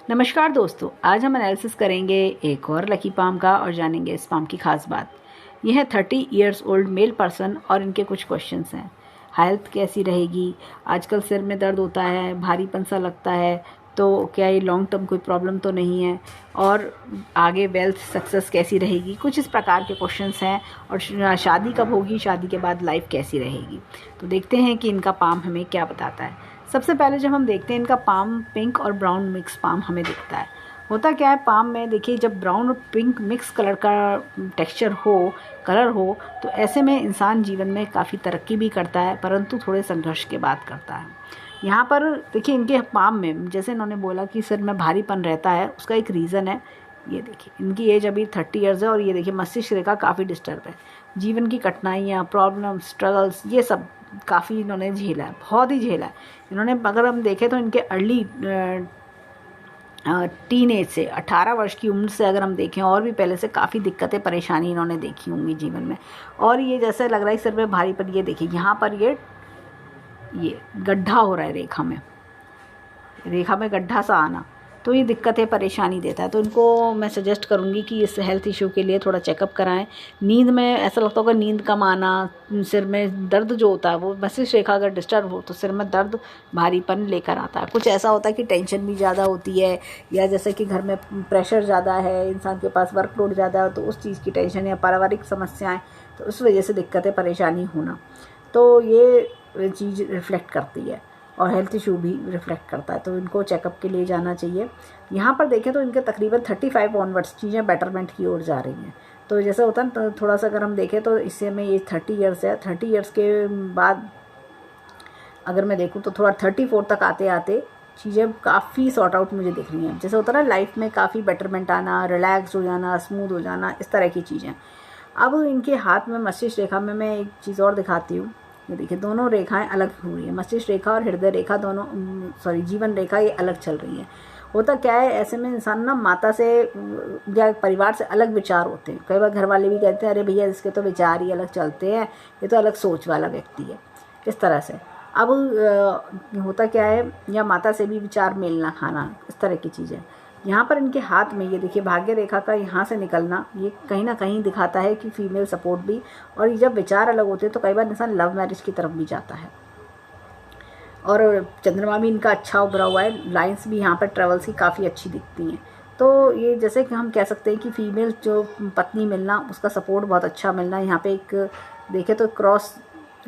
नमस्कार दोस्तों, आज हम एनालिसिस करेंगे एक और लकी पाम का और जानेंगे इस पाम की खास बात। यह है 30 इयर्स ओल्ड मेल पर्सन और इनके कुछ क्वेश्चंस हैं। हेल्थ कैसी रहेगी? आजकल सिर में दर्द होता है, भारीपन सा लगता है, तो क्या ये लॉन्ग टर्म कोई प्रॉब्लम तो नहीं है? और आगे वेल्थ सक्सेस कैसी रहेगी? कुछ इस प्रकार के क्वेश्चंस हैं। और शादी कब होगी, शादी के बाद लाइफ कैसी रहेगी? तो देखते हैं कि इनका पाम हमें क्या बताता है। सबसे पहले जब हम देखते हैं इनका पाम, पिंक और ब्राउन मिक्स पाम हमें दिखता है। होता क्या है पाम में, देखिए जब ब्राउन और पिंक मिक्स कलर का टेक्सचर हो, कलर हो, तो ऐसे में इंसान जीवन में काफ़ी तरक्की भी करता है, परंतु थोड़े संघर्ष के बाद करता है। यहाँ पर देखिए इनके पाम में, जैसे इन्होंने बोला कि सिर में भारीपन रहता है, उसका एक रीज़न है। ये देखिए इनकी एज अभी 30 ईयर्स है और ये देखिए मस्तिष्क रेखा काफ़ी डिस्टर्ब है। जीवन की कठिनाइयाँ, प्रॉब्लम, स्ट्रगल्स, ये सब काफ़ी इन्होंने झेला है, बहुत ही झेला है इन्होंने। अगर हम देखें तो इनके अर्ली टीन एज से 18 वर्ष की उम्र से अगर हम देखें और भी पहले से काफ़ी दिक्कतें परेशानी इन्होंने देखी होंगी जीवन में। और ये जैसे लग रहा है सिर में भारीपन, ये देखिए यहाँ पर ये गड्ढा हो रहा है रेखा में गड्ढा सा आना, तो ये दिक्कतें परेशानी देता है। तो इनको मैं सजेस्ट करूँगी कि इस हेल्थ इशू के लिए थोड़ा चेकअप कराएं। नींद में ऐसा लगता होगा, नींद कम आना, सिर में दर्द जो होता है वो मस्तिष्क रेखा अगर डिस्टर्ब हो तो सिर में दर्द, भारीपन लेकर आता है। कुछ ऐसा होता है कि टेंशन भी ज़्यादा होती है, या जैसे कि घर में प्रेशर ज़्यादा है, इंसान के पास वर्कलोड ज़्यादा है, तो उस चीज़ की टेंशन या पारिवारिक समस्याएँ, तो उस वजह से दिक्कतें परेशानी होना, तो ये चीज़ रिफ्लेक्ट करती है। और हेल्थ इशू भी रिफ्लेक्ट करता है, तो इनको चेकअप के लिए जाना चाहिए। यहाँ पर देखें तो इनके तकरीबन 35 ऑनवर्ड्स चीज़ें बेटरमेंट की ओर जा रही हैं। तो जैसा होता है तो थोड़ा सा अगर हम देखें तो इससे में ये 30 ईयर्स है, 30 ईयर्स के बाद अगर मैं देखूँ तो थोड़ा 34 तक आते आते चीज़ें काफ़ी सॉर्ट आउट मुझे दिख रही हैं। जैसे होता है ना लाइफ में काफ़ी बेटरमेंट आना, रिलैक्स हो जाना, स्मूथ हो जाना, इस तरह की चीज़ें। अब इनके हाथ में मस्तिष्क रेखा में मैं एक चीज़ और दिखाती हूँ। ये देखिए दोनों रेखाएं अलग हो रही है, मस्तिष्क रेखा और हृदय रेखा दोनों, जीवन रेखा, ये अलग चल रही है। होता क्या है, ऐसे में इंसान ना माता से या परिवार से अलग विचार होते हैं। कई बार घर वाले भी कहते हैं अरे भैया इसके तो विचार ही अलग चलते हैं, ये तो अलग सोच वाला व्यक्ति है, इस तरह से। अब होता क्या है, या माता से भी विचार मेल ना खाना, इस तरह की चीज़ें। यहाँ पर इनके हाथ में ये देखिए भाग्य रेखा का यहाँ से निकलना, ये कहीं ना कहीं दिखाता है कि फीमेल सपोर्ट भी। और ये जब विचार अलग होते हैं तो कई बार इंसान लव मैरिज की तरफ भी जाता है। और चंद्रमा भी इनका अच्छा उभरा हुआ है, लाइंस भी यहाँ पर ट्रेवल्स की काफ़ी अच्छी दिखती हैं। तो ये जैसे कि हम कह सकते हैं कि फीमेल जो पत्नी मिलना, उसका सपोर्ट बहुत अच्छा मिलना। यहाँ पे एक देखें तो क्रॉस,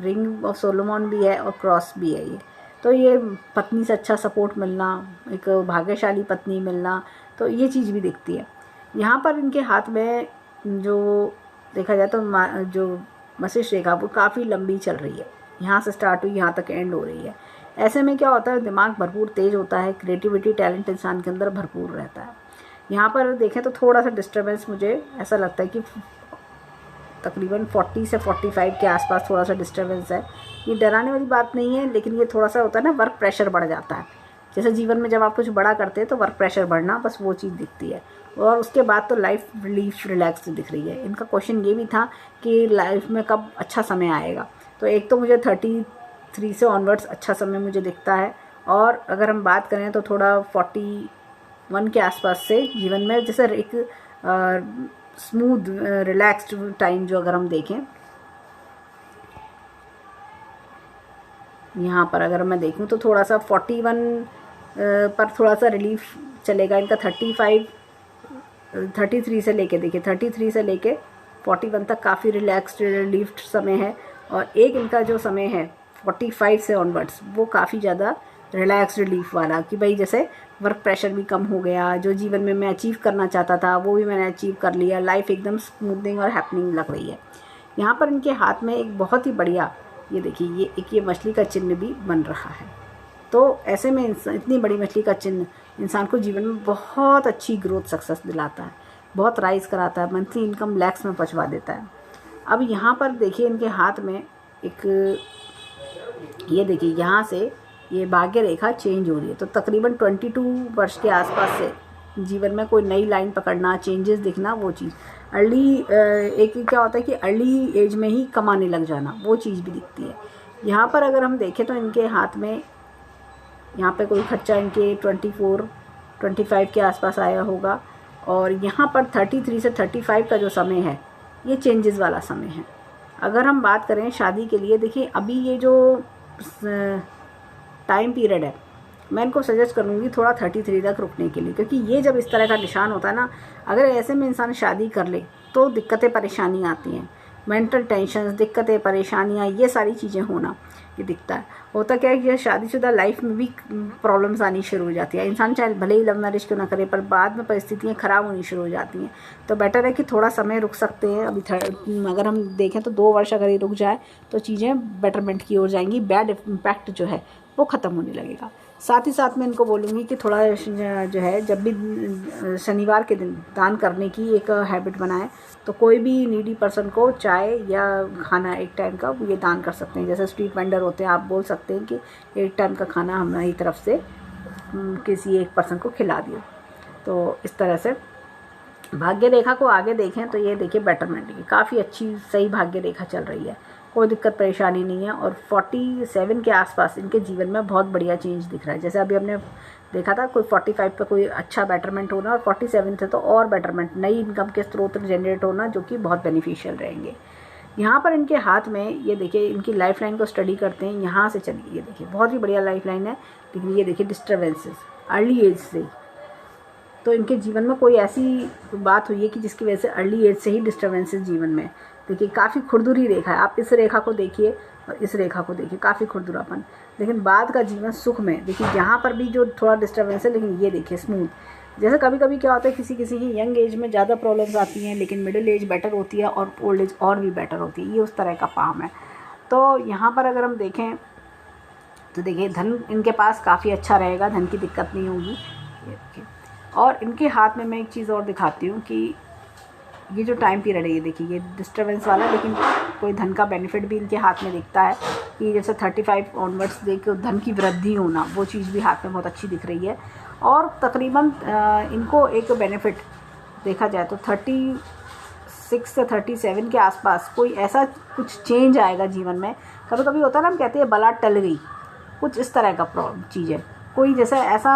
रिंग ऑफ सोलोमन भी है और क्रॉस भी है ये। तो ये पत्नी से अच्छा सपोर्ट मिलना, एक भाग्यशाली पत्नी मिलना, तो ये चीज़ भी दिखती है। यहाँ पर इनके हाथ में जो देखा जाए तो जो मस्तिष्क रेखा वो काफ़ी लंबी चल रही है, यहाँ से स्टार्ट हुई यहाँ तक एंड हो रही है। ऐसे में क्या होता है, दिमाग भरपूर तेज होता है, क्रिएटिविटी टैलेंट इंसान के अंदर भरपूर रहता है। यहाँ पर देखें तो थोड़ा सा डिस्टर्बेंस मुझे ऐसा लगता है कि तकरीबन 40 से 45 के आसपास थोड़ा सा डिस्टर्बेंस है। ये डराने वाली बात नहीं है, लेकिन ये थोड़ा सा होता है ना, वर्क प्रेशर बढ़ जाता है। जैसे जीवन में जब आप कुछ बड़ा करते हैं तो वर्क प्रेशर बढ़ना, बस वो चीज़ दिखती है। और उसके बाद तो लाइफ रिलीफ, रिलैक्स दिख रही है। इनका क्वेश्चन ये भी था कि लाइफ में कब अच्छा समय आएगा। तो एक तो मुझे 33 से ऑनवर्ड्स अच्छा समय मुझे दिखता है, और अगर हम बात करें तो थोड़ा 41 के आसपास से जीवन में जैसे एक स्मूथ रिलैक्स्ड टाइम जो अगर हम देखें, यहाँ पर अगर मैं देखूँ तो थोड़ा सा 41 पर थोड़ा सा रिलीफ चलेगा इनका। 33 से लेके देखिए 33 से लेके 41 तक काफ़ी रिलैक्स्ड रिलीफ्ड समय है। और एक इनका जो समय है 45 से ऑनवर्ड्स, वो काफ़ी ज़्यादा रिलैक्स रिलीफ वाला, कि भाई जैसे वर्क प्रेशर भी कम हो गया, जो जीवन में मैं अचीव करना चाहता था वो भी मैंने अचीव कर लिया, लाइफ एकदम स्मूथिंग और हैपनिंग लग रही है। यहाँ पर इनके हाथ में एक बहुत ही बढ़िया, ये देखिए ये मछली का चिन्ह भी बन रहा है। तो ऐसे में इतनी बड़ी मछली का चिन्ह इंसान को जीवन में बहुत अच्छी ग्रोथ सक्सेस दिलाता है, बहुत राइज कराता है, मंथली इनकम लैक्स में पहुँचवा देता है। अब यहाँ पर देखिए इनके हाथ में एक, ये देखिए यहाँ से ये भाग्य रेखा चेंज हो रही है। तो तकरीबन 22 वर्ष के आसपास से जीवन में कोई नई लाइन पकड़ना, चेंजेस दिखना, वो चीज़ अर्ली, एक क्या होता है कि अर्ली एज में ही कमाने लग जाना, वो चीज़ भी दिखती है। यहाँ पर अगर हम देखें तो इनके हाथ में यहाँ पे कोई खर्चा इनके 24 25 के आसपास आया होगा। और यहाँ पर 33 से 35 का जो समय है ये चेंजेस वाला समय है। अगर हम बात करें शादी के लिए, देखिए अभी ये जो टाइम पीरियड है मैं इनको सजेस्ट करूँगी थोड़ा 33 तक रुकने के लिए, क्योंकि ये जब इस तरह का निशान होता है ना, अगर ऐसे में इंसान शादी कर ले तो दिक्कतें परेशानियाँ आती हैं, मेंटल टेंशन, दिक्कतें परेशानियाँ, ये सारी चीज़ें होना ये दिखता है। होता क्या है कि शादीशुदा लाइफ में भी प्रॉब्लम्स आनी शुरू हो जाती है। इंसान चाहे भले ही लव मैरिज क्यों ना करे, पर बाद में परिस्थितियाँ ख़राब होनी शुरू हो जाती हैं। तो बेटर है कि थोड़ा समय रुक सकते हैं। अभी अगर हम देखें तो 2 वर्ष अगर ये रुक जाए तो चीज़ें बेटरमेंट की ओर जाएंगी, बैड इम्पैक्ट जो है वो ख़त्म होने लगेगा। साथ ही साथ मैं इनको बोलूँगी कि थोड़ा जो है जब भी शनिवार के दिन दान करने की एक हैबिट बनाएं, तो कोई भी नीडी पर्सन को चाय या खाना एक टाइम का ये दान कर सकते हैं। जैसे स्ट्रीट वेंडर होते हैं, आप बोल सकते हैं कि एक टाइम का खाना हमारी तरफ से किसी एक पर्सन को खिला दिए। तो इस तरह से भाग्य रेखा को आगे देखें तो ये देखिए बेटरमेंट की काफ़ी अच्छी सही भाग्य रेखा चल रही है, कोई दिक्कत परेशानी नहीं है। और 47 के आसपास इनके जीवन में बहुत बढ़िया चेंज दिख रहा है। जैसे अभी हमने देखा था कोई 45 पे कोई अच्छा बेटरमेंट होना, और 47 से तो और बेटरमेंट, नई इनकम के स्रोत जनरेट होना जो कि बहुत बेनिफिशियल रहेंगे। यहाँ पर इनके हाथ में ये देखिए इनकी लाइफ लाइन को स्टडी करते हैं, यहाँ से चलिए ये देखिए बहुत ही बढ़िया लाइफ लाइन है। लेकिन ये देखिए डिस्टर्बेंसेस अर्ली एज से, तो इनके जीवन में कोई ऐसी बात हुई है कि जिसकी वजह से अर्ली एज से ही डिस्टर्बेंसेस जीवन में। देखिए काफ़ी खुरदुरी रेखा है, आप इस रेखा को देखिए और इस रेखा को देखिए, काफ़ी खुरदुरापन। लेकिन बाद का जीवन सुख में, देखिए यहाँ पर भी जो थोड़ा डिस्टर्बेंस है, लेकिन ये देखिए स्मूथ। जैसे कभी कभी क्या होता है किसी किसी की यंग एज में ज़्यादा प्रॉब्लम्स आती हैं, लेकिन मिडिल एज बेटर होती है और ओल्ड एज और भी बेटर होती है, ये उस तरह का पाम है। तो यहाँ पर अगर हम देखें तो देखिए धन इनके पास काफ़ी अच्छा रहेगा, धन की दिक्कत नहीं होगी। ये देखिए, और इनके हाथ में मैं एक चीज़ और दिखाती हूँ कि ये जो टाइम पीरियड है ये देखिए ये डिस्टर्बेंस वाला, लेकिन कोई धन का बेनिफिट भी इनके हाथ में दिखता है कि जैसे 35 ऑनवर्ड्स देखिए धन की वृद्धि होना, वो चीज़ भी हाथ में बहुत अच्छी दिख रही है। और तकरीबन इनको एक बेनिफिट देखा जाए तो 36 से 37 के आसपास कोई ऐसा कुछ चेंज आएगा जीवन में। कभी कभी होता है ना, हम कहते हैं बला टल गई, कुछ इस तरह का चीज़ है। कोई जैसा ऐसा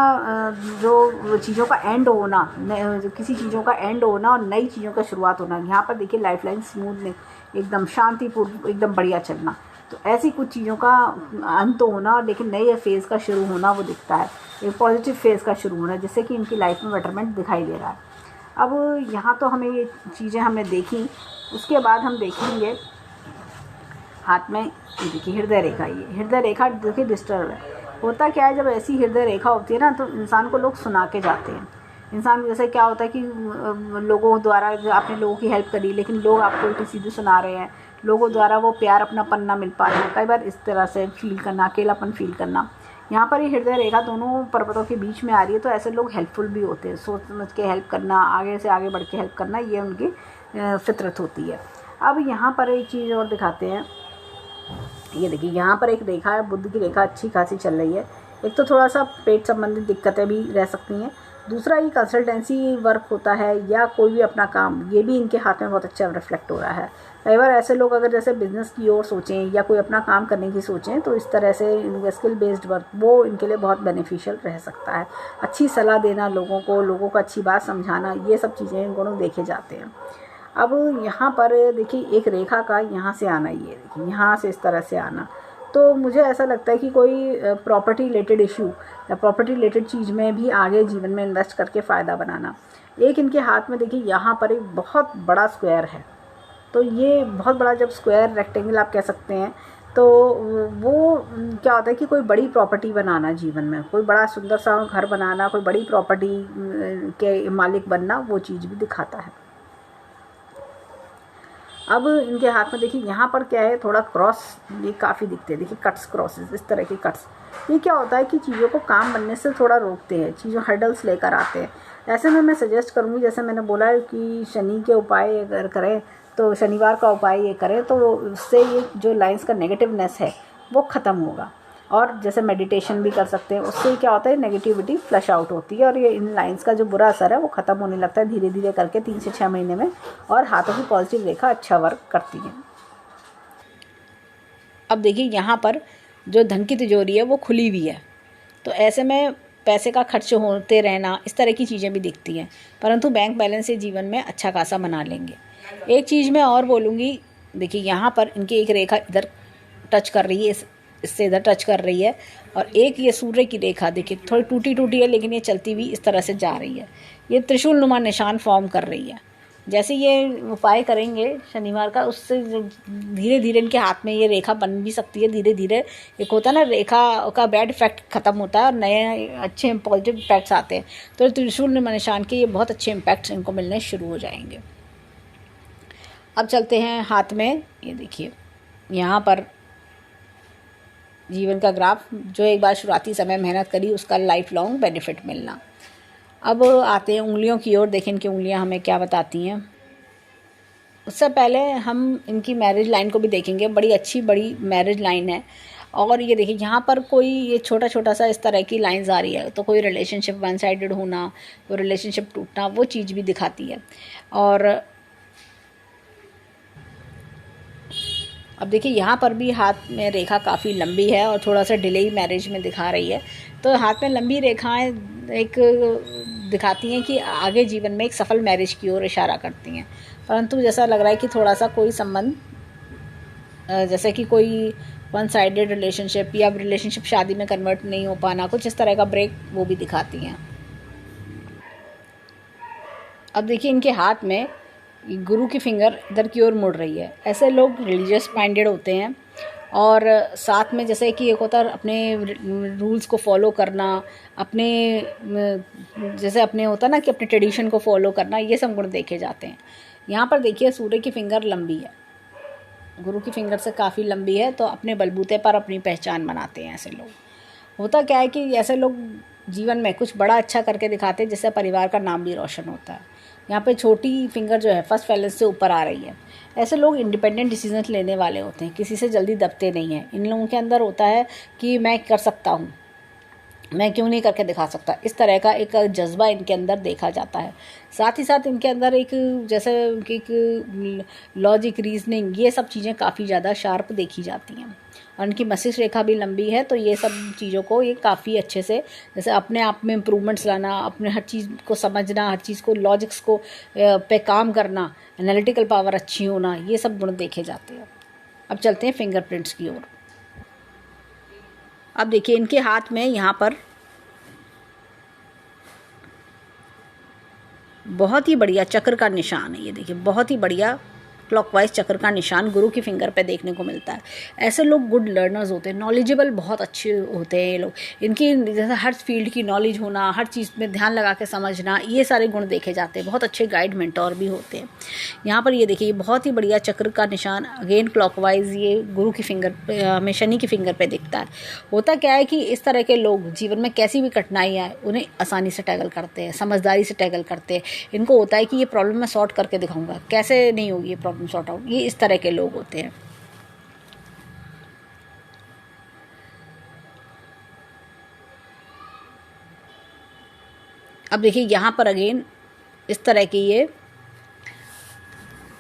जो चीज़ों का एंड होना, किसी चीज़ों का एंड होना और नई चीज़ों का शुरुआत होना। यहाँ पर देखिए लाइफ लाइन स्मूथ में एकदम शांतिपूर्ण एकदम बढ़िया चलना, तो ऐसी कुछ चीज़ों का अंत होना और लेकिन नए फेज़ का शुरू होना वो दिखता है, एक पॉजिटिव फेज़ का शुरू होना, जिससे कि इनकी लाइफ में बेटरमेंट दिखाई दे रहा है। अब यहाँ तो हमें ये चीज़ें हमने देखी, उसके बाद हम देखेंगे हाथ में ये देखिए हृदय रेखा। ये हृदय रेखा देखिए डिस्टर्ब है। होता क्या है जब ऐसी हृदय रेखा होती है ना, तो इंसान को लोग सुना के जाते हैं। इंसान जैसे क्या होता है कि लोगों द्वारा आपने लोगों की हेल्प करी, लेकिन लोग आपको उल्टी सीधी सुना रहे हैं, लोगों द्वारा वो प्यार अपनापन ना मिल पा रहा है, कई बार इस तरह से फील करना, अकेलापन फील करना। यहाँ पर ये हृदय रेखा दोनों पर्वतों के बीच में आ रही है, तो ऐसे लोग हेल्पफुल भी होते हैं, सोच समझ के हेल्प करना, आगे से आगे बढ़ के हेल्प करना, ये उनकी फितरत होती है। अब यहाँ पर एक चीज़ और दिखाते हैं, ये देखिए यहाँ पर एक रेखा है, बुध की रेखा अच्छी खासी चल रही है। एक तो थोड़ा सा पेट संबंधित दिक्कतें भी रह सकती हैं, दूसरा ये कंसल्टेंसी वर्क होता है या कोई भी अपना काम, ये भी इनके हाथ में बहुत अच्छा रिफ्लेक्ट हो रहा है। कई बार ऐसे लोग अगर जैसे बिज़नेस की ओर सोचें या कोई अपना काम करने की सोचें, तो इस तरह से स्किल बेस्ड वर्क वो इनके लिए बहुत बेनिफिशियल रह सकता है। अच्छी सलाह देना लोगों को अच्छी बात समझाना, ये सब चीज़ें इन दोनों देखे जाते हैं। अब यहाँ पर देखिए एक रेखा का यहाँ से आना, ये देखिए यहाँ से इस तरह से आना, तो मुझे ऐसा लगता है कि कोई प्रॉपर्टी रिलेटेड इशू या प्रॉपर्टी रिलेटेड चीज़ में भी आगे जीवन में इन्वेस्ट करके फ़ायदा बनाना। एक इनके हाथ में देखिए यहाँ पर एक बहुत बड़ा स्क्वायर है, तो ये बहुत बड़ा जब स्क्वायर रेक्टेंगल आप कह सकते हैं, तो वो क्या होता है कि कोई बड़ी प्रॉपर्टी बनाना जीवन में, कोई बड़ा सुंदर सा घर बनाना, कोई बड़ी प्रॉपर्टी के मालिक बनना, वो चीज़ भी दिखाता है। अब इनके हाथ में देखिए यहाँ पर क्या है, थोड़ा क्रॉस ये काफ़ी दिखते हैं, देखिए कट्स, क्रॉसेस, इस तरह के कट्स। ये क्या होता है कि चीज़ों को काम बनने से थोड़ा रोकते हैं, चीज़ों हर्डल्स लेकर आते हैं। ऐसे में मैं सजेस्ट करूँगी, जैसे मैंने बोला है कि शनि के उपाय अगर करें तो शनिवार का उपाय ये करें, तो उससे ये जो लाइन्स का नेगेटिवनेस है वो ख़त्म होगा। और जैसे मेडिटेशन भी कर सकते हैं, उससे क्या होता है नेगेटिविटी फ्लश आउट होती है और ये इन लाइंस का जो बुरा असर है वो ख़त्म होने लगता है धीरे धीरे करके 3 से 6 महीने में, और हाथों की पॉजिटिव रेखा अच्छा वर्क करती है। अब देखिए यहाँ पर जो धन की तिजोरी है वो खुली हुई है, तो ऐसे में पैसे का खर्च होते रहना, इस तरह की चीज़ें भी दिखती हैं, परंतु बैंक बैलेंस से जीवन में अच्छा खासा बना लेंगे। एक चीज़ मैं और बोलूँगी, देखिए यहाँ पर इनकी एक रेखा इधर टच कर रही है, इससे इधर टच कर रही है, और एक ये सूर्य की रेखा देखिए थोड़ी टूटी टूटी है, लेकिन ये चलती हुई इस तरह से जा रही है, ये त्रिशूल नुमा निशान फॉर्म कर रही है। जैसे ये उपाय करेंगे शनिवार का, उससे धीरे धीरे इनके हाथ में ये रेखा बन भी सकती है। धीरे धीरे एक होता है ना, रेखा का बैड इफेक्ट ख़त्म होता है और नए अच्छे पॉजिटिव इफेक्ट्स आते हैं। तो त्रिशूल नुमा निशान के ये बहुत अच्छे इम्पैक्ट्स इनको मिलने शुरू हो जाएंगे। अब चलते हैं हाथ में, ये देखिए यहाँ पर जीवन का ग्राफ, जो एक बार शुरुआती समय मेहनत करी उसका लाइफ लॉन्ग बेनिफिट मिलना। अब आते हैं उंगलियों की ओर, देखें इनकी उंगलियां हमें क्या बताती हैं। उससे पहले हम इनकी मैरिज लाइन को भी देखेंगे, बड़ी अच्छी बड़ी मैरिज लाइन है। और ये देखिए यहाँ पर कोई ये छोटा छोटा सा इस तरह की लाइंस आ रही है, तो कोई रिलेशनशिप वन साइडेड होना, कोई रिलेशनशिप टूटना, वो चीज़ भी दिखाती है। और अब देखिए यहाँ पर भी हाथ में रेखा काफ़ी लंबी है और थोड़ा सा डिले मैरिज में दिखा रही है। तो हाथ में लंबी रेखाएं एक दिखाती हैं कि आगे जीवन में एक सफल मैरिज की ओर इशारा करती हैं, परंतु जैसा लग रहा है कि थोड़ा सा कोई संबंध, जैसे कि कोई वन साइडेड रिलेशनशिप या रिलेशनशिप शादी में कन्वर्ट नहीं हो पाना, कुछ इस तरह का ब्रेक वो भी दिखाती हैं। अब देखिए इनके हाथ में गुरु की फिंगर इधर की ओर मुड़ रही है। ऐसे लोग रिलीजियस माइंडेड होते हैं और साथ में जैसे कि एक होता है अपने रूल्स को फॉलो करना, अपने जैसे अपने होता है ना कि अपने ट्रेडिशन को फॉलो करना, ये सब गुण देखे जाते हैं। यहाँ पर देखिए सूर्य की फिंगर लंबी है, गुरु की फिंगर से काफ़ी लंबी है, तो अपने बलबूते पर अपनी पहचान बनाते हैं ऐसे लोग। होता क्या है कि ऐसे लोग जीवन में कुछ बड़ा अच्छा करके दिखाते हैं, जिससे परिवार का नाम भी रोशन होता है। यहाँ पे छोटी फिंगर जो है फर्स्ट फैलेंस से ऊपर आ रही है। ऐसे लोग इंडिपेंडेंट डिसीजन लेने वाले होते हैं, किसी से जल्दी दबते नहीं हैं। इन लोगों के अंदर होता है कि मैं कर सकता हूँ, मैं क्यों नहीं करके दिखा सकता, इस तरह का एक जज्बा इनके अंदर देखा जाता है। साथ ही साथ इनके अंदर एक जैसे एक लॉजिक, रीजनिंग, ये सब चीज़ें काफ़ी ज़्यादा शार्प देखी जाती हैं। और इनकी मस्तिष्क रेखा भी लंबी है, तो ये सब चीज़ों को ये काफ़ी अच्छे से, जैसे अपने आप में इम्प्रूवमेंट्स लाना, अपने हर चीज़ को समझना, हर चीज़ को लॉजिक्स को पे काम करना, एनालिटिकल पावर अच्छी होना, ये सब गुण देखे जाते हैं। अब चलते हैं फिंगरप्रिंट्स की ओर। अब देखिए इनके हाथ में यहाँ पर बहुत ही बढ़िया चक्र का निशान है। ये देखिए बहुत ही बढ़िया क्लॉकवाइज चक्र का निशान गुरु की फिंगर पे देखने को मिलता है। ऐसे लोग गुड लर्नर्स होते हैं, नॉलेजेबल बहुत अच्छे होते हैं ये लोग। इनकी जैसे हर फील्ड की नॉलेज होना, हर चीज़ में ध्यान लगा के समझना, ये सारे गुण देखे जाते हैं। बहुत अच्छे गाइड मेंटोर भी होते हैं। यहाँ पर ये देखिए बहुत ही बढ़िया चक्र का निशान अगेन क्लॉकवाइज ये गुरु की फिंगर पे, हमें शनि की फिंगर पे दिखता है। होता क्या है कि इस तरह के लोग जीवन में कैसी भी कठिनाई आए उन्हें आसानी से टैकल करते हैं, समझदारी से टैकल करते हैं। इनको होता है कि ये प्रॉब्लम मैं सॉर्ट करके दिखाऊंगा, कैसे नहीं होगी ये प्रॉब्लम सॉर्ट आउट, ये इस तरह के लोग होते हैं। अब देखिए यहाँ पर अगेन इस तरह की ये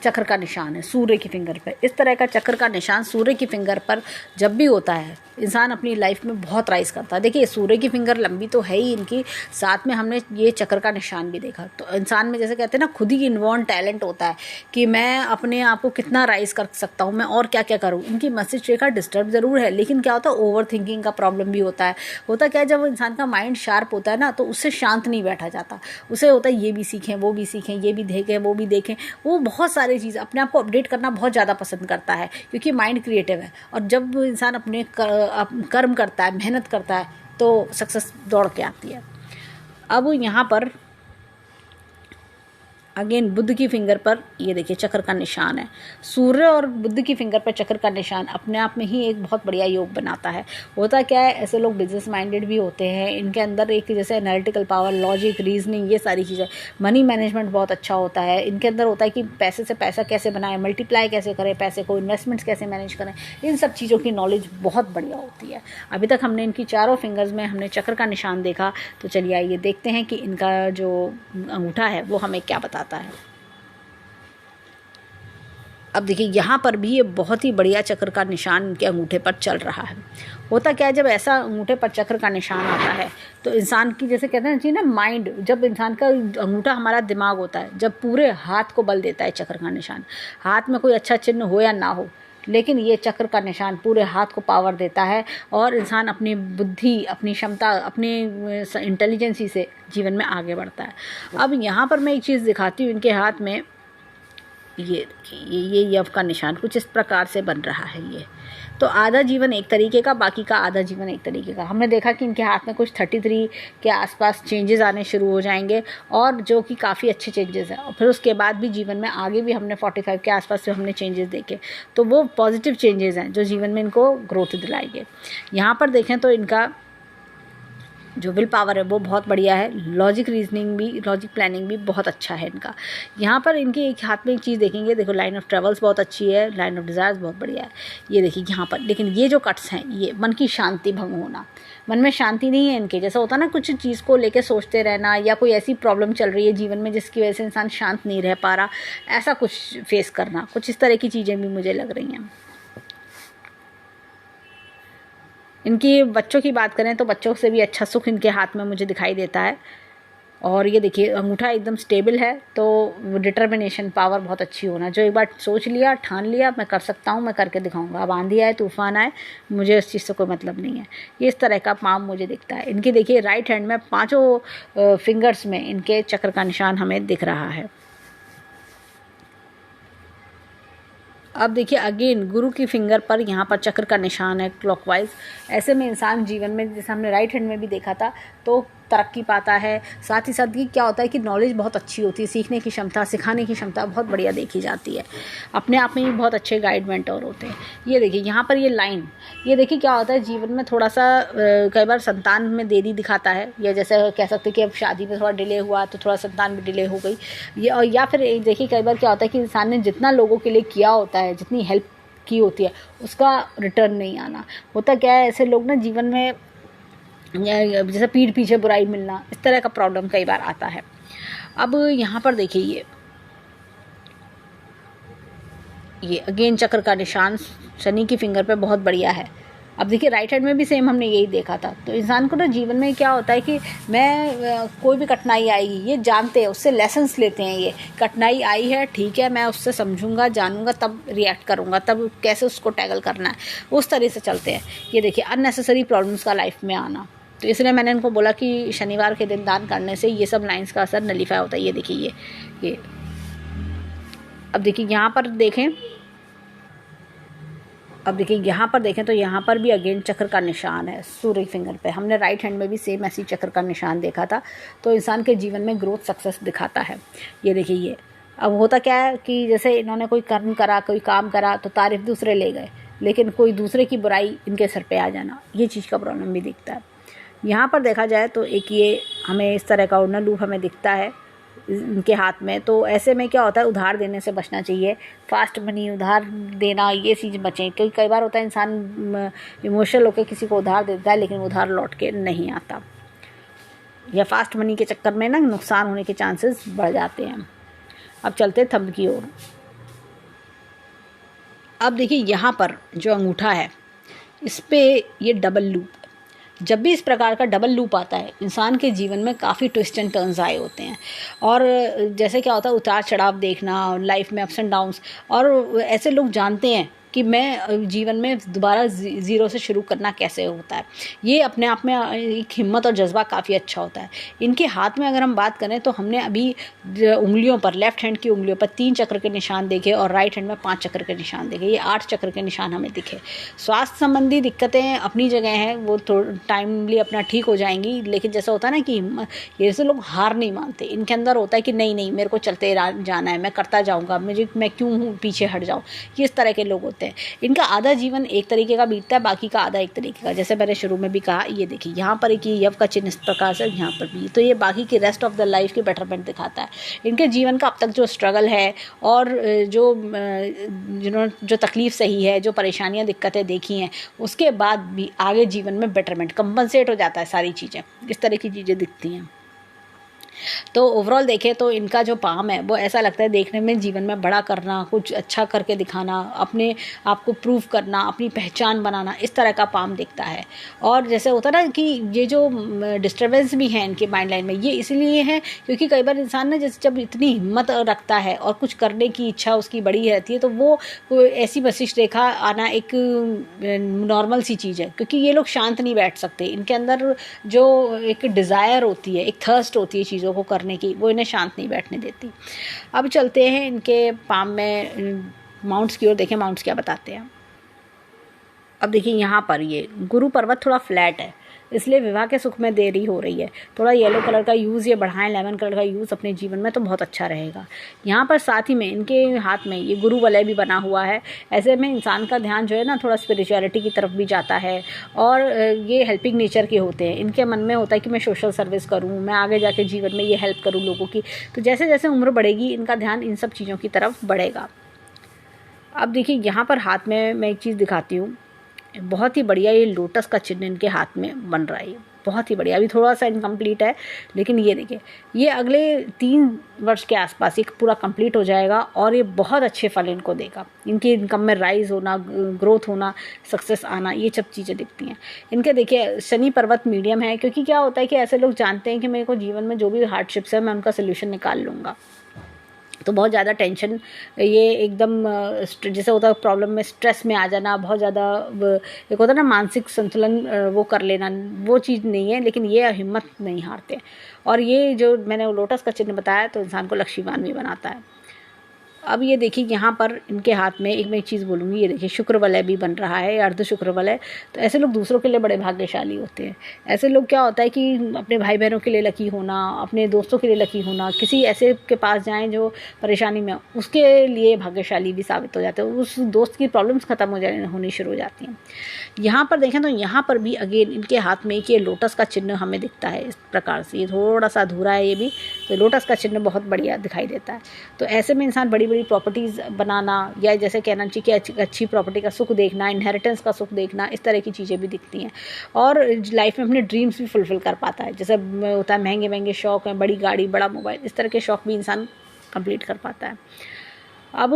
चक्र का निशान है सूर्य की फिंगर पर। इस तरह का चक्र का निशान सूर्य की फिंगर पर जब भी होता है, इंसान अपनी लाइफ में बहुत राइज करता है। देखिए सूर्य की फिंगर लंबी तो है ही इनकी, साथ में हमने ये चक्र का निशान भी देखा। तो इंसान में जैसे कहते हैं ना, खुद ही इन्वॉर्न टैलेंट होता है कि मैं अपने आप को कितना राइज कर सकता हूँ, मैं और क्या क्या करूँ। इनकी मस्तिष्क रेखा डिस्टर्ब ज़रूर है, लेकिन क्या होता है, ओवर थिंकिंग का प्रॉब्लम भी होता है। होता क्या है, जब इंसान का माइंड शार्प होता है ना, तो उससे शांत नहीं बैठा जाता। उसे होता है ये भी सीखें, वो भी सीखें, ये भी देखें, वो भी देखें। वो बहुत सारी चीज़ अपने आप को अपडेट करना बहुत ज़्यादा पसंद करता है, क्योंकि माइंड क्रिएटिव है। और जब इंसान अपने कर्म करता है, मेहनत करता है, तो सक्सेस दौड़ के आती है। अब यहाँ पर अगेन बुद्ध की फिंगर पर ये देखिए चक्र का निशान है। सूर्य और बुद्ध की फिंगर पर चक्र का निशान अपने आप में ही एक बहुत बढ़िया योग बनाता है। होता क्या है, ऐसे लोग बिजनेस माइंडेड भी होते हैं। इनके अंदर एक जैसे एनालिटिकल पावर, लॉजिक, रीजनिंग, ये सारी चीज़ें, मनी मैनेजमेंट बहुत अच्छा होता है। इनके अंदर होता है कि पैसे से पैसा कैसे बनाएं, मल्टीप्लाई कैसे करें पैसे को, इन्वेस्टमेंट्स कैसे मैनेज करें, इन सब चीज़ों की नॉलेज बहुत बढ़िया होती है। अभी तक हमने इनकी चारों फिंगर्स में हमने चक्र का निशान देखा, तो चलिए आइए देखते हैं कि इनका जो अंगूठा है वो हमें क्या बताता है। अब देखिए यहाँ पर भी ये बहुत ही बढ़िया चक्र का निशान इनके अंगूठे पर चल रहा है। होता क्या है, जब ऐसा अंगूठे पर चक्र का निशान आता है तो इंसान की, जैसे कहते हैं जी ना, माइंड, जब इंसान का अंगूठा हमारा दिमाग होता है, जब पूरे हाथ को बल देता है चक्र का निशान, हाथ में कोई अच्छा चिन्ह हो या ना हो, लेकिन ये चक्र का निशान पूरे हाथ को पावर देता है और इंसान अपनी बुद्धि, अपनी क्षमता, अपनी इंटेलिजेंसी से जीवन में आगे बढ़ता है। अब यहाँ पर मैं एक चीज़ दिखाती हूँ इनके हाथ में, ये देखिए, ये यव का निशान कुछ इस प्रकार से बन रहा है। ये तो आधा जीवन एक तरीके का, बाकी का आधा जीवन एक तरीके का। हमने देखा कि इनके हाथ में कुछ 33 के आसपास चेंजेस आने शुरू हो जाएंगे, और जो कि काफ़ी अच्छे चेंजेस हैं। और फिर उसके बाद भी जीवन में आगे भी हमने 45 के आसपास से हमने चेंजेस देखे, तो वो पॉजिटिव चेंजेस हैं जो जीवन में इनको ग्रोथ दिलाएंगे। यहाँ पर देखें तो इनका जो विल पावर है वो बहुत बढ़िया है, लॉजिक रीजनिंग भी, लॉजिक प्लानिंग भी बहुत अच्छा है इनका। यहाँ पर इनके एक हाथ में एक चीज़ देखेंगे, देखो लाइन ऑफ ट्रेवल्स बहुत अच्छी है, लाइन ऑफ डिज़ायर्स बहुत बढ़िया है, ये देखिए यहाँ पर। लेकिन ये जो कट्स हैं, ये मन की शांति भंग होना, मन में शांति नहीं है इनके। जैसा होता है ना, कुछ चीज़ को लेकर सोचते रहना, या कोई ऐसी प्रॉब्लम चल रही है जीवन में जिसकी वजह से इंसान शांत नहीं रह पा रहा, ऐसा कुछ फेस करना, कुछ इस तरह की चीज़ें भी मुझे लग रही हैं। इनकी बच्चों की बात करें तो बच्चों से भी अच्छा सुख इनके हाथ में मुझे दिखाई देता है। और ये देखिए अंगूठा एकदम स्टेबल है, तो डिटर्मिनेशन पावर बहुत अच्छी होना, जो एक बार सोच लिया, ठान लिया, मैं कर सकता हूँ, मैं करके दिखाऊंगा, अब आंधी आए तूफान आए, मुझे उस चीज़ से कोई मतलब नहीं है। ये इस तरह का पाम मुझे दिखता है। इनके देखिए राइट हैंड में 5 फिंगर्स में इनके चक्र का निशान हमें दिख रहा है। अब देखिए अगेन गुरु की फिंगर पर यहाँ पर चक्र का निशान है क्लॉकवाइज। ऐसे में इंसान जीवन में, जैसे हमने राइट हैंड में भी देखा था, तो तरक्की पाता है। साथ ही साथ ये क्या होता है कि नॉलेज बहुत अच्छी होती है, सीखने की क्षमता, सिखाने की क्षमता बहुत बढ़िया देखी जाती है। अपने आप में ही बहुत अच्छे गाइड मेंटोर होते हैं। ये देखिए यहाँ पर ये लाइन, ये देखिए क्या होता है जीवन में थोड़ा सा कई बार संतान में देरी दिखाता है, या जैसे कह सकते हैं कि अब शादी में थोड़ा डिले हुआ तो थोड़ा संतान में डिले हो गई, या फिर देखिए कई बार क्या होता है कि इंसान ने जितना लोगों के लिए किया होता है, जितनी हेल्प की होती है, उसका रिटर्न नहीं आना। होता क्या है, ऐसे लोग ना जीवन में जैसे पीठ पीछे बुराई मिलना, इस तरह का प्रॉब्लम कई बार आता है। अब यहाँ पर देखिए ये अगेन चक्र का निशान शनि की फिंगर पे बहुत बढ़िया है। अब देखिए राइट हैंड में भी सेम हमने यही देखा था। तो इंसान को ना जीवन में क्या होता है कि मैं कोई भी कठिनाई आएगी, ये जानते हैं, उससे लेसन्स लेते हैं। ये कठिनाई आई है, ठीक है, मैं उससे समझूंगा, जानूंगा, तब रिएक्ट करूंगा, तब कैसे उसको टैकल करना है, उस तरह से चलते हैं। ये देखिए अननेसेसरी प्रॉब्लम्स का लाइफ में आना, तो इसलिए मैंने इनको बोला कि शनिवार के दिन दान करने से ये सब लाइन्स का असर नलीफाई होता है। ये देखिए ये अब देखिए यहाँ पर देखें, अब देखिए यहाँ पर देखें तो यहाँ पर भी अगेन चक्र का निशान है सूर्य फिंगर पे। हमने राइट हैंड में भी सेम ऐसी चक्र का निशान देखा था। तो इंसान के जीवन में ग्रोथ सक्सेस दिखाता है। ये देखिए ये अब होता क्या है कि जैसे इन्होंने कोई कर्म करा, कोई काम करा, तो तारीफ दूसरे ले गए, लेकिन कोई दूसरे की बुराई इनके सर पे आ जाना, ये चीज़ का प्रॉब्लम भी दिखता है। यहाँ पर देखा जाए तो एक ये हमें इस तरह का ऑर्डिनल लूप हमें दिखता है इनके हाथ में। तो ऐसे में क्या होता है, उधार देने से बचना चाहिए। फास्ट मनी, उधार देना, ये चीज़ बचें, क्योंकि कई बार होता है इंसान इमोशनल होकर किसी को उधार देता है, लेकिन उधार लौट के नहीं आता, या फास्ट मनी के चक्कर में ना नुकसान होने के चांसेस बढ़ जाते हैं। अब चलते थंब की ओर। अब देखिए यहाँ पर जो अंगूठा है, इस पे ये डबल लूप, जब भी इस प्रकार का डबल लूप आता है, इंसान के जीवन में काफ़ी ट्विस्ट एंड टर्न्स आए होते हैं। और जैसे क्या होता है, उतार चढ़ाव देखना लाइफ में, अप्स एंड डाउन्स। और ऐसे लोग जानते हैं कि मैं जीवन में दोबारा ज़ीरो से शुरू करना कैसे होता है। ये अपने आप में एक हिम्मत और जज्बा काफ़ी अच्छा होता है। इनके हाथ में अगर हम बात करें तो हमने अभी उंगलियों पर, लेफ्ट हैंड की उंगलियों पर 3 चक्र के निशान देखे, और राइट हैंड में 5 चक्र के निशान देखे। ये 8 चक्र के निशान हमें दिखे। स्वास्थ्य संबंधी दिक्कतें अपनी जगह हैं, वो टाइमली अपना ठीक हो जाएंगी। लेकिन जैसा होता है ना कि ये से लोग हार नहीं मानते, इनके अंदर होता है कि नहीं नहीं, मेरे को चलते जाना है, मैं करता जाऊँगा, मैं क्यों पीछे हट जाऊँ। ये इस तरह के लोग होते हैं। इनका आधा जीवन एक तरीके का बीतता है, बाकी का आधा एक तरीके का। जैसे मैंने शुरू में भी कहा, ये देखिए यहाँ पर एक यव का चिन्ह इस प्रकार से, यहाँ पर भी, तो ये बाकी की रेस्ट ऑफ द लाइफ की बेटरमेंट दिखाता है। इनके जीवन का अब तक जो स्ट्रगल है, और जो तकलीफ सही है, जो परेशानियाँ दिक्कतें देखी हैं, उसके बाद भी आगे जीवन में बेटरमेंट, कंपनसेट हो जाता है सारी चीज़ें, इस तरह की चीज़ें दिखती हैं। तो ओवरऑल देखें तो इनका जो पाम है वो ऐसा लगता है देखने में जीवन में बड़ा करना, कुछ अच्छा करके दिखाना, अपने आप को प्रूव करना, अपनी पहचान बनाना, इस तरह का पाम दिखता है। और जैसे होता है ना कि ये जो डिस्टर्बेंस भी है इनके माइंड लाइन में, ये इसलिए है क्योंकि कई बार इंसान ना जैसे जब इतनी हिम्मत रखता है और कुछ करने की इच्छा उसकी बड़ी रहती है तो वो ऐसी वशिष्ठ रेखा आना एक नॉर्मल सी चीज़ है, क्योंकि ये लोग शांत नहीं बैठ सकते। इनके अंदर जो एक डिज़ायर होती है, एक थर्स्ट होती है चीज़ों को करने की, वो इन्हें शांत नहीं बैठने देती। अब चलते हैं इनके पाम में माउंट्स की ओर, देखें माउंट्स क्या बताते हैं। अब देखिए यहाँ पर ये गुरु पर्वत थोड़ा फ्लैट है, इसलिए विवाह के सुख में देरी हो रही है। थोड़ा येलो कलर का यूज़ ये बढ़ाएं, लेमन कलर का यूज़ अपने जीवन में तो बहुत अच्छा रहेगा। यहाँ पर साथ ही में इनके हाथ में ये गुरु वलय भी बना हुआ है। ऐसे में इंसान का ध्यान जो है ना थोड़ा स्पिरिचुअलिटी की तरफ भी जाता है और ये हेल्पिंग नेचर के होते हैं। इनके मन में होता है कि मैं सोशल सर्विस करूँ, मैं आगे जाके जीवन में ये हेल्प करूँ लोगों की। तो जैसे जैसे उम्र बढ़ेगी इनका ध्यान इन सब चीज़ों की तरफ बढ़ेगा। अब देखिए यहाँ पर हाथ में मैं एक चीज़ दिखाती हूँ, बहुत ही बढ़िया ये लोटस का चिन्ह इनके हाथ में बन रहा है। बहुत ही बढ़िया, अभी थोड़ा सा इनकम्प्लीट है, लेकिन ये देखिए ये अगले 3 वर्ष के आसपास ये पूरा कंप्लीट हो जाएगा और ये बहुत अच्छे फल इनको देगा। इनकी इनकम में राइज होना, ग्रोथ होना, सक्सेस आना, ये सब चीज़ें दिखती हैं इनके। देखिए शनि पर्वत मीडियम है, क्योंकि क्या होता है कि ऐसे लोग जानते हैं कि मेरे को जीवन में जो भी हार्डशिप्स है मैं उनका सोल्यूशन निकाल लूँगा। तो बहुत ज़्यादा टेंशन, ये एकदम जैसे होता है प्रॉब्लम में स्ट्रेस में आ जाना, बहुत ज़्यादा एक होता है ना मानसिक संतुलन वो कर लेना, वो चीज़ नहीं है। लेकिन ये हिम्मत नहीं हारते। और ये जो मैंने लोटस का चिन्ह बताया तो इंसान को लक्ष्मीवान भी बनाता है। अब ये देखिए यहाँ पर इनके हाथ में एक मैं एक चीज़ बोलूँगी, ये देखिए शुक्र वलय भी बन रहा है, अर्ध शुक्र वलय। तो ऐसे लोग दूसरों के लिए बड़े भाग्यशाली होते हैं। ऐसे लोग क्या होता है कि अपने भाई बहनों के लिए लकी होना, अपने दोस्तों के लिए लकी होना, किसी ऐसे के पास जाएं जो परेशानी में, उसके लिए भाग्यशाली भी साबित हो जाते हैं। उस दोस्त की प्रॉब्लम्स ख़त्म होनी शुरू हो जाती हैं। यहाँ पर देखें तो यहाँ पर भी अगेन इनके हाथ में एक ये लोटस का चिन्ह हमें दिखता है इस प्रकार से। ये थोड़ा सा अधूरा है ये भी, तो लोटस का चिन्ह बहुत बढ़िया दिखाई देता है। तो ऐसे में इंसान बड़ी बड़ी प्रॉपर्टीज़ बनाना, या जैसे कहना चाहिए कि अच्छी प्रॉपर्टी का सुख देखना, इनहेरिटेंस का सुख देखना, इस तरह की चीज़ें भी दिखती हैं। और लाइफ में अपने ड्रीम्स भी फुलफिल कर पाता है। जैसे होता है महंगे महंगे शौक़ हैं, बड़ी गाड़ी, बड़ा मोबाइल, इस तरह के शौक़ भी इंसान कंप्लीट कर पाता है। अब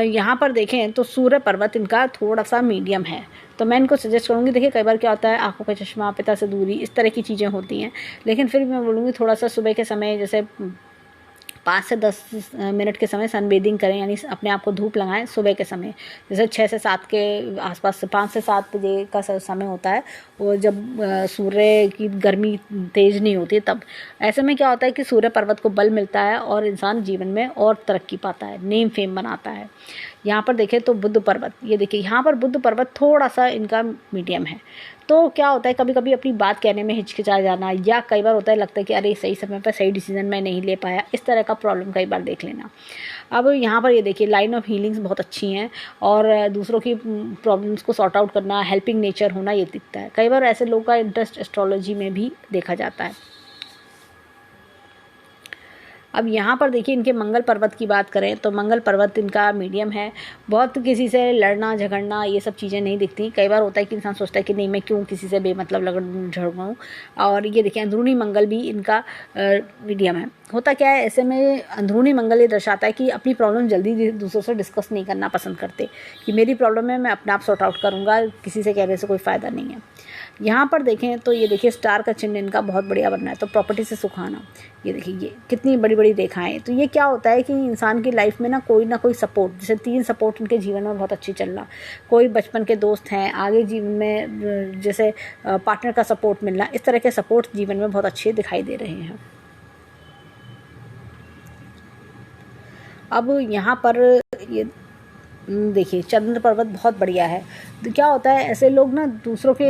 यहाँ पर देखें तो सूर्य पर्वत इनका थोड़ा सा मीडियम है, तो मैं इनको सजेस्ट करूँगी। देखिए कई बार क्या होता है आंखों का चश्मा, पिता से दूरी, इस तरह की चीज़ें होती हैं। लेकिन फिर मैं बोलूँगी थोड़ा सा सुबह के समय जैसे 5 से 10 मिनट के समय सनबेदिंग करें, यानी अपने आप को धूप लगाएं सुबह के समय। जैसे 6 से 7 के आसपास, 5 से 7 बजे का समय होता है, वो जब सूर्य की गर्मी तेज़ नहीं होती तब। ऐसे में क्या होता है कि सूर्य पर्वत को बल मिलता है और इंसान जीवन में और तरक्की पाता है, नेम फेम बनाता है। यहाँ पर देखें तो बुद्ध पर्वत, ये देखिए यहाँ पर बुद्ध पर्वत थोड़ा सा इनका मीडियम है। तो क्या होता है कभी कभी अपनी बात कहने में हिचकिचा जाना, या कई बार होता है लगता है कि अरे सही समय पर सही डिसीजन मैं नहीं ले पाया, इस तरह का प्रॉब्लम कई बार देख लेना। अब यहाँ पर ये देखिए लाइन ऑफ हीलिंग्स बहुत अच्छी हैं और दूसरों की प्रॉब्लम्स को सॉर्ट आउट करना, हेल्पिंग नेचर होना, ये दिखता है। कई बार ऐसे लोगों का इंटरेस्ट एस्ट्रोलॉजी में भी देखा जाता है। अब यहाँ पर देखिए इनके मंगल पर्वत की बात करें तो मंगल पर्वत इनका मीडियम है। बहुत किसी से लड़ना झगड़ना ये सब चीज़ें नहीं दिखती। कई बार होता है कि इंसान सोचता है कि नहीं मैं क्यों किसी से बेमतलब झगड़ूँ। और ये देखिए अंदरूनी मंगल भी इनका मीडियम है। होता क्या है ऐसे में अंदरूनी मंगल ये दर्शाता है कि अपनी प्रॉब्लम जल्दी दूसरों से डिस्कस नहीं करना पसंद करते, कि मेरी प्रॉब्लम है मैं अपने आप सॉर्ट आउट करूँगा, किसी से कहने से कोई फ़ायदा नहीं है। यहाँ पर देखें तो ये देखिए स्टार का चिन्ह इनका बहुत बढ़िया बनना है। तो प्रॉपर्टी से सुख आना, ये देखिए ये कितनी बड़ी बड़ी रेखाएं। तो ये क्या होता है कि इंसान की लाइफ में ना कोई सपोर्ट, जैसे 3 सपोर्ट इनके जीवन में बहुत अच्छी चल रहा। कोई बचपन के दोस्त हैं, आगे जीवन में जैसे पार्टनर का सपोर्ट मिलना, इस तरह के सपोर्ट जीवन में बहुत अच्छे दिखाई दे रहे हैं। अब यहाँ पर ये देखिए चंद्र पर्वत बहुत बढ़िया है। तो क्या होता है ऐसे लोग ना दूसरों के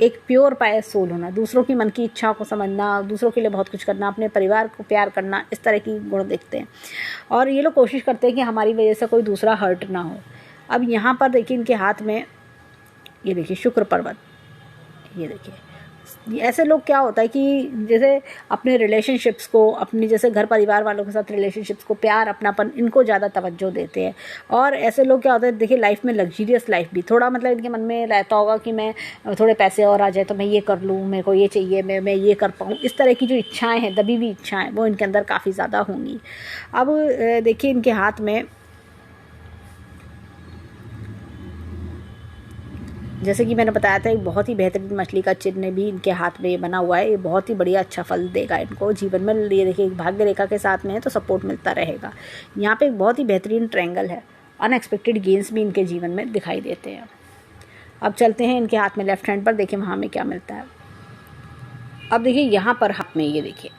एक प्योर पायस सोल होना, दूसरों की मन की इच्छा को समझना, दूसरों के लिए बहुत कुछ करना, अपने परिवार को प्यार करना, इस तरह की गुण देखते हैं। और ये लोग कोशिश करते हैं कि हमारी वजह से कोई दूसरा हर्ट ना हो। अब यहाँ पर देखिए इनके हाथ में ये देखिए शुक्र पर्वत, ये देखिए ऐसे लोग क्या होता है कि जैसे अपने रिलेशनशिप्स को, अपनी जैसे घर परिवार वालों के साथ रिलेशनशिप्स को, प्यार अपनापन, इनको ज़्यादा तवज्जो देते हैं। और ऐसे लोग क्या होता है, देखिए लाइफ में लग्जरियस लाइफ भी थोड़ा, मतलब इनके मन में रहता होगा कि मैं थोड़े पैसे और आ जाए तो मैं ये कर लूँ, मेरे को ये चाहिए, मैं ये कर पाऊँ, इस तरह की जो इच्छाएँ हैं, दबी हुई इच्छाएँ, वो इनके अंदर काफ़ी ज़्यादा होंगी। अब देखिए इनके हाथ में, जैसे कि मैंने बताया था, एक बहुत ही बेहतरीन मछली का चिन्ह भी इनके हाथ में बना हुआ है। ये बहुत ही बढ़िया अच्छा फल देगा इनको जीवन में। ये देखिए भाग्य रेखा के साथ में है तो सपोर्ट मिलता रहेगा। यहाँ पे एक बहुत ही बेहतरीन ट्रायंगल है। अनएक्सपेक्टेड गेंस भी इनके जीवन में दिखाई देते हैं। अब चलते हैं इनके हाथ में लेफ्ट हैंड पर, देखिए वहाँ में क्या मिलता है। अब देखिए यहाँ पर हाथ में ये देखिए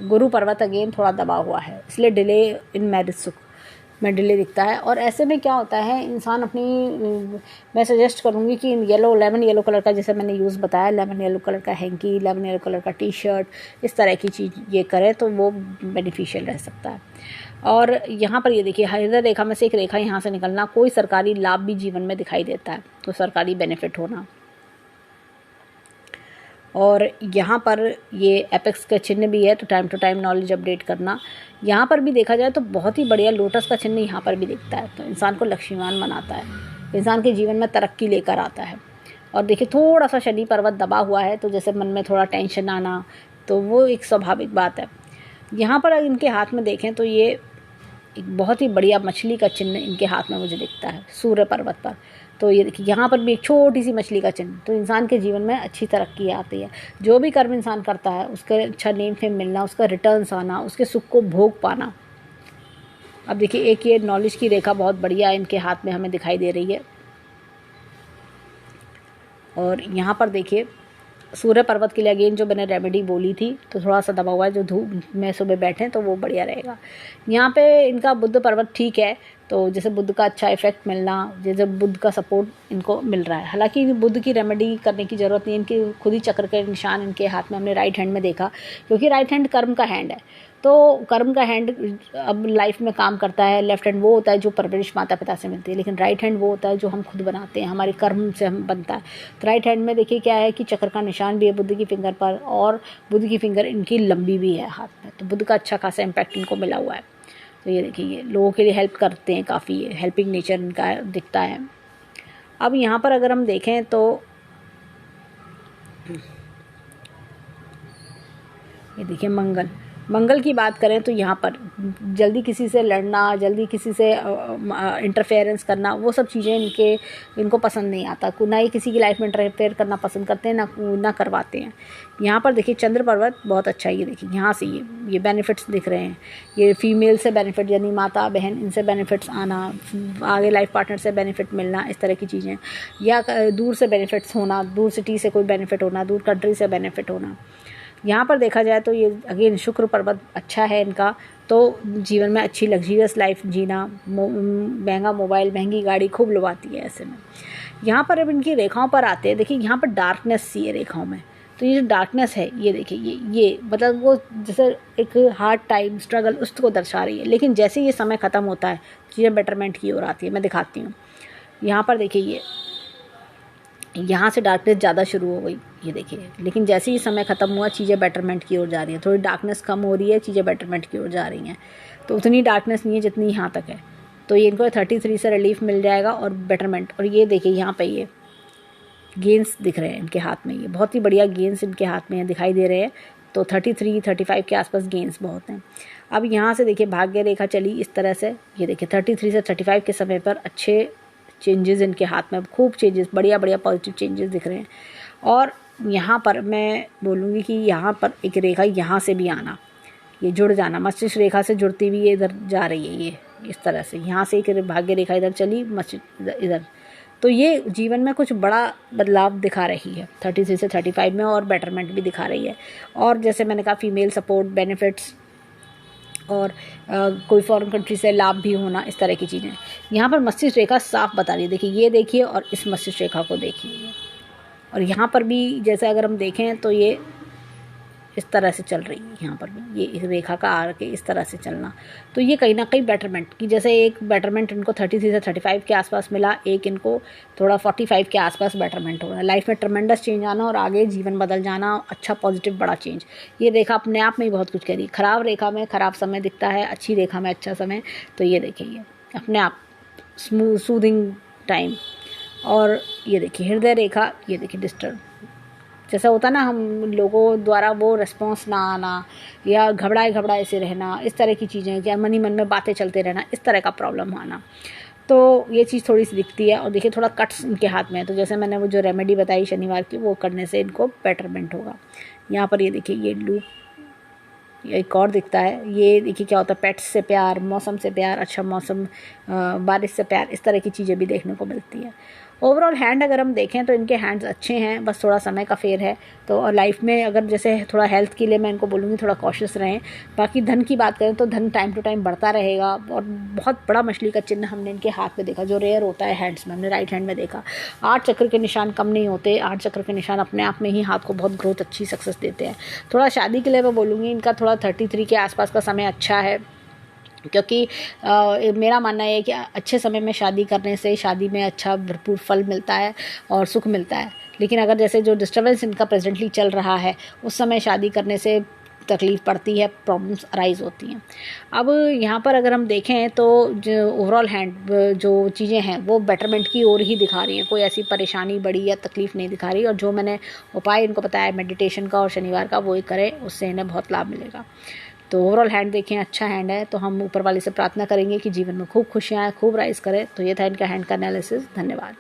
गुरु पर्वत अगेन थोड़ा दबा हुआ है, इसलिए डिले इन मैरिज सुख में डिले दिखता है। और ऐसे में क्या होता है, इंसान अपनी, मैं सजेस्ट करूँगी कि लेमन येलो कलर का, जैसे मैंने यूज़ बताया, लेमन येलो कलर का हैंकी, लेमन येलो कलर का टी शर्ट, इस तरह की चीज़ ये करें तो वो बेनिफिशियल रह सकता है। और यहाँ पर ये देखिए हृदय रेखा में से एक रेखा यहाँ से निकलना, कोई सरकारी लाभ भी जीवन में दिखाई देता है, तो सरकारी बेनिफिट होना। और यहाँ पर ये एपेक्स का चिन्ह भी है, तो time to time knowledge update करना। यहाँ पर भी देखा जाए तो बहुत ही बढ़िया लोटस का चिन्ह यहाँ पर भी दिखता है, तो इंसान को लक्ष्मीवान बनाता है, इंसान के जीवन में तरक्की लेकर आता है। और देखिए थोड़ा सा शनि पर्वत दबा हुआ है, तो जैसे मन में थोड़ा टेंशन आना, तो वो एक स्वाभाविक बात है। यहाँ पर अगर इनके हाथ में देखें तो ये एक बहुत ही बढ़िया मछली का चिन्ह इनके हाथ में मुझे दिखता है सूर्य पर्वत पर। तो ये देखिए यहाँ पर भी एक छोटी सी मछली का चिन्ह, तो इंसान के जीवन में अच्छी तरक्की आती है। जो भी कर्म इंसान करता है उसके अच्छा नेम फेम मिलना, उसका रिटर्न्स आना, उसके सुख को भोग पाना। अब देखिए एक ये नॉलेज की रेखा बहुत बढ़िया इनके हाथ में हमें दिखाई दे रही है। और यहाँ पर देखिए सूर्य पर्वत के लिए अगेन जो मैंने रेमेडी बोली थी, तो थोड़ा सा दबा हुआ है, जो धूप में सुबह बैठें तो वो बढ़िया रहेगा। यहाँ पे इनका बुध पर्वत ठीक है, तो जैसे बुध का अच्छा इफेक्ट मिलना, जैसे बुध का सपोर्ट इनको मिल रहा है। हालांकि बुध की रेमेडी करने की ज़रूरत नहीं, इनकी खुद ही चक्र के निशान इनके हाथ में हमने राइट हैंड में देखा, क्योंकि राइट हैंड कर्म का हैंड है। तो कर्म का हैंड अब लाइफ में काम करता है। लेफ्ट हैंड वो होता है जो परवरिश माता पिता से मिलती है, लेकिन राइट हैंड वो होता है जो हम खुद बनाते हैं, हमारे कर्म से हम बनता है। तो राइट हैंड में देखिए क्या है कि चक्र का निशान भी है बुध की फिंगर पर, और बुध की फिंगर इनकी लंबी भी है हाथ में, तो बुध का अच्छा खासा इम्पैक्ट इनको मिला हुआ है। तो ये देखिए ये लोगों के लिए हेल्प करते हैं, काफ़ी हेल्पिंग नेचर इनका दिखता है। अब यहाँ पर अगर हम देखें तो ये देखिए मंगल की बात करें तो यहाँ पर जल्दी किसी से लड़ना, जल्दी किसी से इंटरफेरेंस करना, वो सब चीज़ें इनको पसंद नहीं आता। ना ही किसी की लाइफ में इंटरफेयर करना पसंद करते हैं, ना करवाते हैं। यहाँ पर देखिए चंद्र पर्वत बहुत अच्छा है। ये देखिए यहाँ से ये बेनिफिट्स दिख रहे हैं। ये फीमेल से बेनिफिट, यानी माता बहन, इनसे बेनिफिट्स आना, आगे लाइफ पार्टनर से बेनिफिट मिलना, इस तरह की चीज़ें, या दूर से बेनिफिट्स होना, दूर सिटी से कोई बेनिफिट होना, दूर कंट्री से बेनिफिट होना। यहाँ पर देखा जाए तो ये अगेन शुक्र पर्वत अच्छा है इनका, तो जीवन में अच्छी लग्जरियस लाइफ जीना, महंगा मोबाइल, महंगी गाड़ी खूब लुभाती है ऐसे में। यहाँ पर अब इनकी रेखाओं पर आते हैं, देखिए यहाँ पर डार्कनेस सी है रेखाओं में, तो ये जो डार्कनेस है ये देखिए ये मतलब वो जैसे एक हार्ड टाइम स्ट्रगल उसको दर्शा रही है। लेकिन जैसे ये समय ख़त्म होता है चीज़ें बेटरमेंट की ओर आती है। मैं दिखाती हूँ, यहाँ पर देखिए ये यहाँ से डार्कनेस ज़्यादा शुरू हो गई, ये देखिए, लेकिन जैसे ही समय ख़त्म हुआ चीज़ें बेटरमेंट की ओर जा रही हैं। थोड़ी डार्कनेस कम हो रही है, चीज़ें बेटरमेंट की ओर जा रही हैं। तो उतनी डार्कनेस नहीं है जितनी यहाँ तक है, तो ये इनको 33 से रिलीफ मिल जाएगा और बेटरमेंट। और ये देखिए यहाँ पे ये गेंस दिख रहे हैं इनके हाथ में, ये बहुत ही बढ़िया गेंस इनके हाथ में दिखाई दे रहे हैं। तो 33-35 के आसपास गेंस बहुत हैं। अब यहाँ से देखिए भाग्य रेखा चली इस तरह से, ये देखिए 33 से 35 के समय पर अच्छे चेंजेस इनके हाथ में, खूब चेंजेस, बढ़िया पॉजिटिव चेंजेस दिख रहे हैं। और यहाँ पर मैं बोलूँगी कि यहाँ पर एक रेखा यहाँ से भी आना, ये जुड़ जाना, मस्तिष्क रेखा से जुड़ती हुई ये इधर जा रही है, ये इस तरह से यहाँ से एक भाग्य रेखा इधर चली, मस्तिष्क इधर, तो ये जीवन में कुछ बड़ा बदलाव दिखा रही है 33 से 35 में, और बेटरमेंट भी दिखा रही है। और जैसे मैंने कहा फीमेल सपोर्ट, बेनिफिट्स, और कोई फॉरेन कंट्री से लाभ भी होना, इस तरह की चीज़ें यहाँ पर मस्तिष्क रेखा साफ बता रही है। देखिए ये देखिए और इस मस्तिष्क रेखा को देखिए, और यहाँ पर भी जैसे अगर हम देखें तो ये इस तरह से चल रही है यहाँ पर भी, ये इस रेखा का आके इस तरह से चलना, तो ये कहीं ना कहीं बेटरमेंट की, जैसे एक बेटरमेंट इनको 33 से 35 के आसपास मिला, एक इनको थोड़ा 45 के आसपास बेटरमेंट हो रहा है। लाइफ में ट्रमेंडस चेंज आना और आगे जीवन बदल जाना, अच्छा पॉजिटिव बड़ा चेंज। ये रेखा अपने आप में ही बहुत कुछ कह रही है। खराब रेखा में खराब समय दिखता है, अच्छी रेखा में अच्छा समय, तो ये देखिए ये अपने आप स्मूथ सूदिंग टाइम। और ये देखिए हृदय रेखा, ये देखिए डिस्टर्ब, जैसा होता ना हम लोगों द्वारा वो रिस्पॉन्स ना आना या घबराए से रहना, इस तरह की चीज़ें, या मन ही मन में बातें चलते रहना, इस तरह का प्रॉब्लम आना, तो ये चीज़ थोड़ी सी दिखती है। और देखिए थोड़ा कट्स इनके हाथ में है, तो जैसे मैंने वो जो रेमेडी बताई शनिवार की, वो करने से इनको बेटरमेंट होगा। यहाँ पर ये देखिए ये लूप, एक और दिखता है, ये देखिए क्या होता है, पेट्स से प्यार, मौसम से प्यार, अच्छा मौसम, बारिश से प्यार, इस तरह की चीज़ें भी देखने को मिलती है। ओवरऑल हैंड अगर हम देखें तो इनके हैंड्स अच्छे हैं, बस थोड़ा समय का फेर है। तो और लाइफ में अगर जैसे थोड़ा हेल्थ के लिए मैं इनको बोलूँगी थोड़ा कॉशियस रहें। बाकी धन की बात करें तो धन टाइम टू टाइम बढ़ता रहेगा। और बहुत बड़ा मछली का चिन्ह हमने इनके हाथ में देखा, जो रेयर होता है हैंड्स में, हमने राइट हैंड में देखा। 8 चक्र के निशान कम नहीं होते, 8 चक्र के निशान अपने आप में ही हाथ को बहुत ग्रोथ, अच्छी सक्सेस देते हैं। थोड़ा शादी के लिए मैं बोलूँगी इनका थोड़ा 33 के आसपास का समय अच्छा है, क्योंकि मेरा मानना है कि अच्छे समय में शादी करने से शादी में अच्छा भरपूर फल मिलता है और सुख मिलता है। लेकिन अगर जैसे जो डिस्टर्बेंस इनका प्रेजेंटली चल रहा है, उस समय शादी करने से तकलीफ़ पड़ती है, प्रॉब्लम्स अराइज होती हैं। अब यहाँ पर अगर हम देखें तो जो ओवरऑल हैंड जो चीज़ें हैं वो बेटरमेंट की ओर ही दिखा रही हैं, कोई ऐसी परेशानी बड़ी या तकलीफ़ नहीं दिखा रही। और जो मैंने उपाय इनको बताया मेडिटेशन का और शनिवार का, वो ही करें, उससे इन्हें बहुत लाभ मिलेगा। तो ओवरऑल हैंड देखें, अच्छा हैंड है, तो हम ऊपर वाले से प्रार्थना करेंगे कि जीवन में खूब खुशियाँ आए, खूब राइज करें। तो ये था इनका हैंड का एनालिसिस। धन्यवाद।